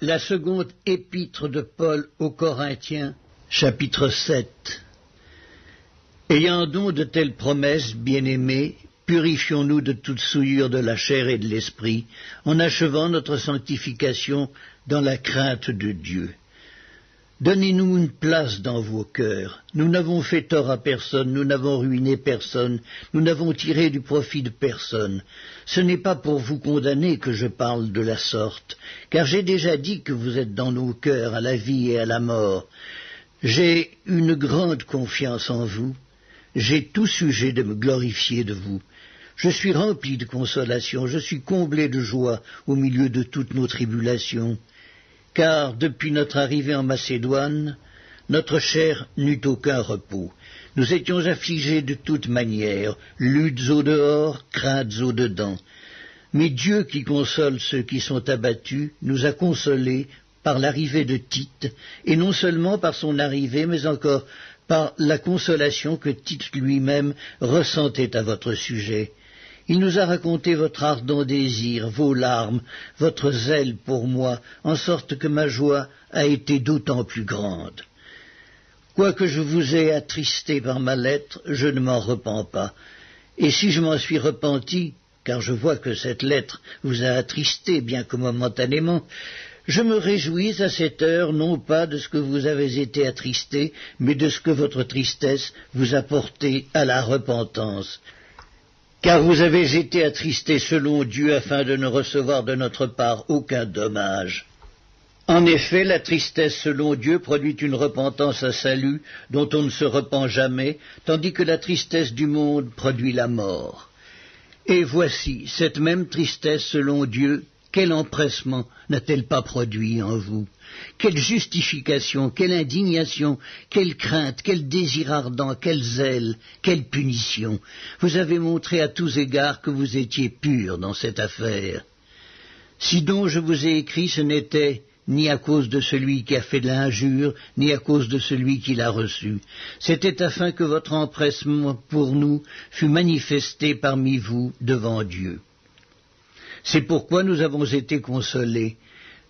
La seconde épître de Paul aux Corinthiens, chapitre 7. Ayant donc de telles promesses, bien-aimés, purifions-nous de toute souillure de la chair et de l'esprit, en achevant notre sanctification dans la crainte de Dieu. Donnez-nous une place dans vos cœurs. Nous n'avons fait tort à personne, nous n'avons ruiné personne, nous n'avons tiré du profit de personne. Ce n'est pas pour vous condamner que je parle de la sorte, car j'ai déjà dit que vous êtes dans nos cœurs à la vie et à la mort. J'ai une grande confiance en vous, j'ai tout sujet de me glorifier de vous. Je suis rempli de consolation, je suis comblé de joie au milieu de toutes nos tribulations. Car depuis notre arrivée en Macédoine, notre chair n'eut aucun repos. Nous étions affligés de toutes manières, luttes au dehors, craintes au dedans. Mais Dieu qui console ceux qui sont abattus, nous a consolés par l'arrivée de Tite, et non seulement par son arrivée, mais encore par la consolation que Tite lui-même ressentait à votre sujet. Il nous a raconté votre ardent désir, vos larmes, votre zèle pour moi, en sorte que ma joie a été d'autant plus grande. Quoique je vous ai attristé par ma lettre, je ne m'en repens pas. Et si je m'en suis repenti, car je vois que cette lettre vous a attristé, bien que momentanément, je me réjouis à cette heure, non pas de ce que vous avez été attristé, mais de ce que votre tristesse vous a porté à la repentance. Car vous avez été attristés selon Dieu afin de ne recevoir de notre part aucun dommage. En effet, la tristesse selon Dieu produit une repentance à salut dont on ne se repent jamais, tandis que la tristesse du monde produit la mort. Et voici, cette même tristesse selon Dieu, quel empressement n'a-t-elle pas produit en vous? Quelle justification, quelle indignation, quelle crainte, quel désir ardent, quel zèle, quelle punition. Vous avez montré à tous égards que vous étiez purs dans cette affaire. Si donc je vous ai écrit, ce n'était ni à cause de celui qui a fait de l'injure, ni à cause de celui qui l'a reçu. C'était afin que votre empressement pour nous fût manifesté parmi vous devant Dieu. C'est pourquoi nous avons été consolés.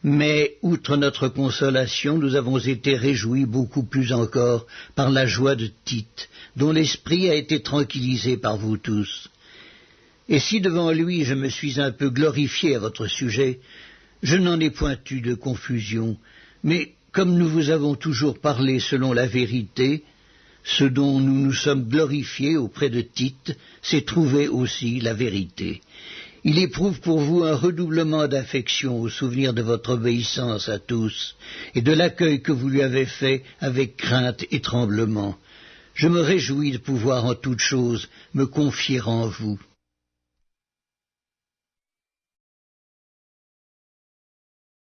Mais, outre notre consolation, nous avons été réjouis beaucoup plus encore par la joie de Tite, dont l'esprit a été tranquillisé par vous tous. Et si devant lui je me suis un peu glorifié à votre sujet, je n'en ai point eu de confusion, mais comme nous vous avons toujours parlé selon la vérité, ce dont nous nous sommes glorifiés auprès de Tite, c'est trouver aussi la vérité. Il éprouve pour vous un redoublement d'affection au souvenir de votre obéissance à tous et de l'accueil que vous lui avez fait avec crainte et tremblement. Je me réjouis de pouvoir en toutes choses me confier en vous.